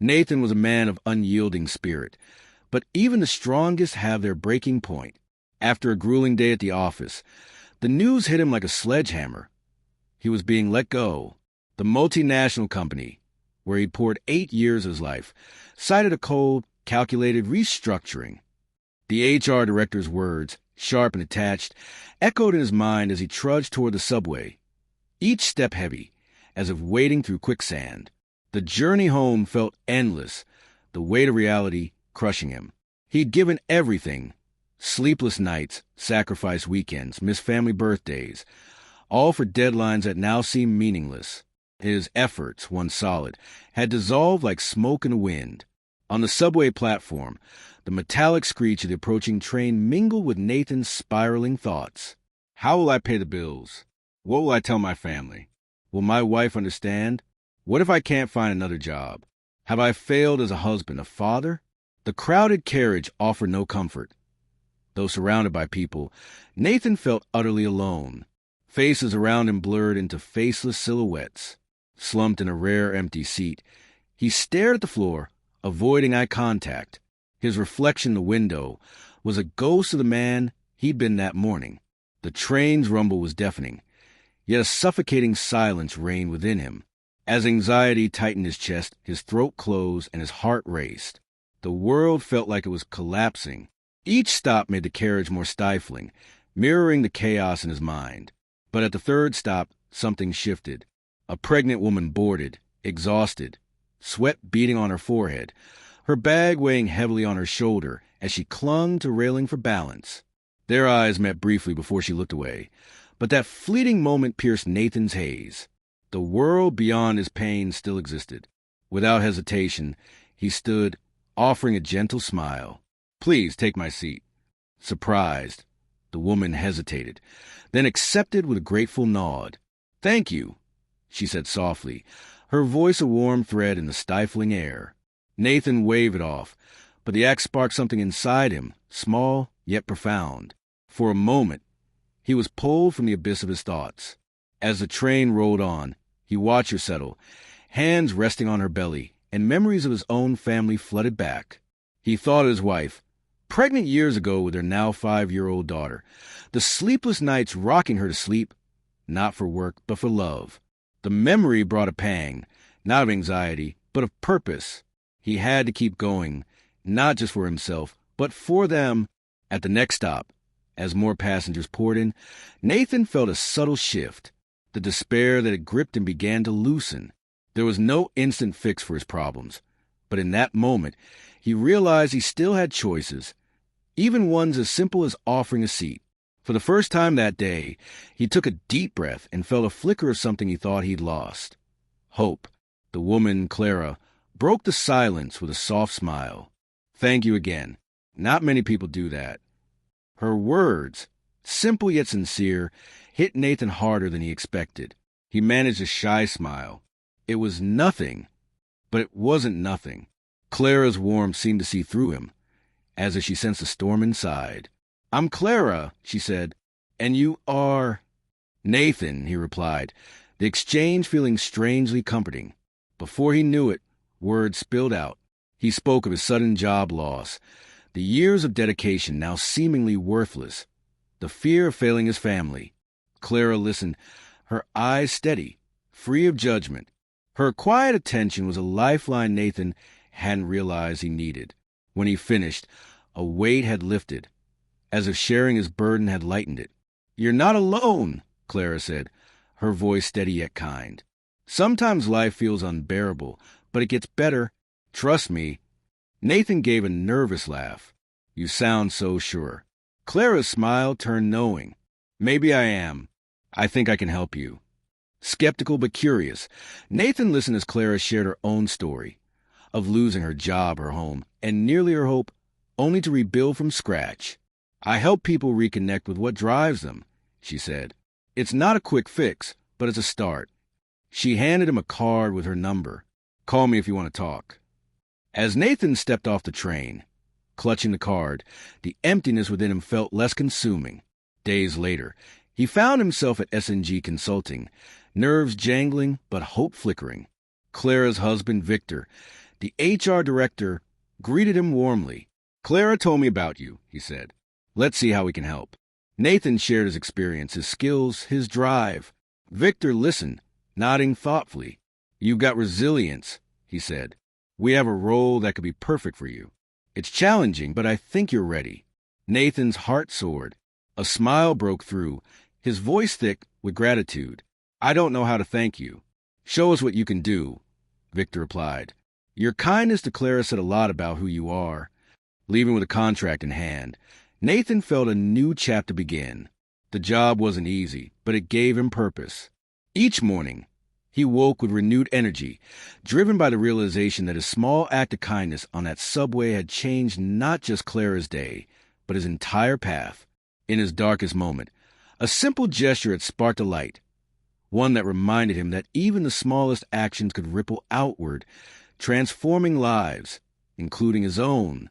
Nathan was a man of unyielding spirit, but even the strongest have their breaking point. After a grueling day at the office, the news hit him like a sledgehammer. He was being let go. The multinational company, where he'd poured 8 years of his life, cited a cold, calculated restructuring. The HR director's words, sharp and attached, echoed in his mind as he trudged toward the subway, each step heavy, as if wading through quicksand. The journey home felt endless, the weight of reality crushing him. He'd given everything: sleepless nights, sacrificed weekends, missed family birthdays, all for deadlines that now seemed meaningless. His efforts, once solid, had dissolved like smoke in the wind. On the subway platform, the metallic screech of the approaching train mingled with Nathan's spiraling thoughts. How will I pay the bills? What will I tell my family? Will my wife understand? What if I can't find another job? Have I failed as a husband, a father? The crowded carriage offered no comfort. Though surrounded by people, Nathan felt utterly alone. Faces around him blurred into faceless silhouettes. Slumped in a rare empty seat, he stared at the floor, avoiding eye contact. His reflection in the window was a ghost of the man he'd been that morning. The train's rumble was deafening, yet a suffocating silence reigned within him. As anxiety tightened his chest, his throat closed, and his heart raced. The world felt like it was collapsing. Each stop made the carriage more stifling, mirroring the chaos in his mind. But at the third stop, something shifted. A pregnant woman boarded, exhausted, sweat beading on her forehead, her bag weighing heavily on her shoulder as she clung to railing for balance. Their eyes met briefly before she looked away, but that fleeting moment pierced Nathan's haze. The world beyond his pain still existed. Without hesitation, he stood, offering a gentle smile. Please take my seat. Surprised, the woman hesitated, then accepted with a grateful nod. Thank you, she said softly, her voice a warm thread in the stifling air. Nathan waved it off, but the act sparked something inside him, small yet profound. For a moment, he was pulled from the abyss of his thoughts. As the train rolled on, he watched her settle, hands resting on her belly, and memories of his own family flooded back. He thought of his wife, pregnant years ago with her now 5-year-old daughter, the sleepless nights rocking her to sleep, not for work, but for love. The memory brought a pang, not of anxiety, but of purpose. He had to keep going, not just for himself, but for them. At the next stop, as more passengers poured in, Nathan felt a subtle shift. The despair that had gripped him began to loosen. There was no instant fix for his problems, but in that moment, he realized he still had choices, even ones as simple as offering a seat. For the first time that day, he took a deep breath and felt a flicker of something he thought he'd lost. Hope. The woman, Clara, broke the silence with a soft smile. Thank you again. Not many people do that. Her words, simple yet sincere, hit Nathan harder than he expected. He managed a shy smile. It was nothing, but it wasn't nothing. Clara's warmth seemed to see through him, as if she sensed a storm inside. I'm Clara, she said, and you are... Nathan, he replied, the exchange feeling strangely comforting. Before he knew it, words spilled out. He spoke of his sudden job loss, the years of dedication now seemingly worthless, the fear of failing his family. Clara listened, her eyes steady, free of judgment. Her quiet attention was a lifeline Nathan hadn't realized he needed. When he finished, a weight had lifted, as if sharing his burden had lightened it. You're not alone, Clara said, her voice steady yet kind. Sometimes life feels unbearable, but it gets better. Trust me. Nathan gave a nervous laugh. You sound so sure. Clara's smile turned knowing. Maybe I am. I think I can help you. Skeptical but curious, Nathan listened as Clara shared her own story of losing her job, her home, and nearly her hope, only to rebuild from scratch. I help people reconnect with what drives them, she said. It's not a quick fix, but it's a start. She handed him a card with her number. Call me if you want to talk. As Nathan stepped off the train, clutching the card, the emptiness within him felt less consuming. Days later, he found himself at S&G Consulting, nerves jangling but hope flickering. Clara's husband, Victor, The HR director greeted him warmly. "Clara told me about you," he said. "Let's see how we can help." Nathan shared his experience, his skills, his drive. Victor listened, nodding thoughtfully. "You've got resilience," he said. "We have a role that could be perfect for you. It's challenging, but I think you're ready." Nathan's heart soared. A smile broke through, his voice thick with gratitude. "I don't know how to thank you." "Show us what you can do," Victor replied. Your kindness to Clara said a lot about who you are. Leaving with a contract in hand, Nathan felt a new chapter begin. The job wasn't easy, but it gave him purpose. Each morning, he woke with renewed energy, driven by the realization that his small act of kindness on that subway had changed not just Clara's day, but his entire path. In his darkest moment, a simple gesture had sparked a light, one that reminded him that even the smallest actions could ripple outward, transforming lives, including his own.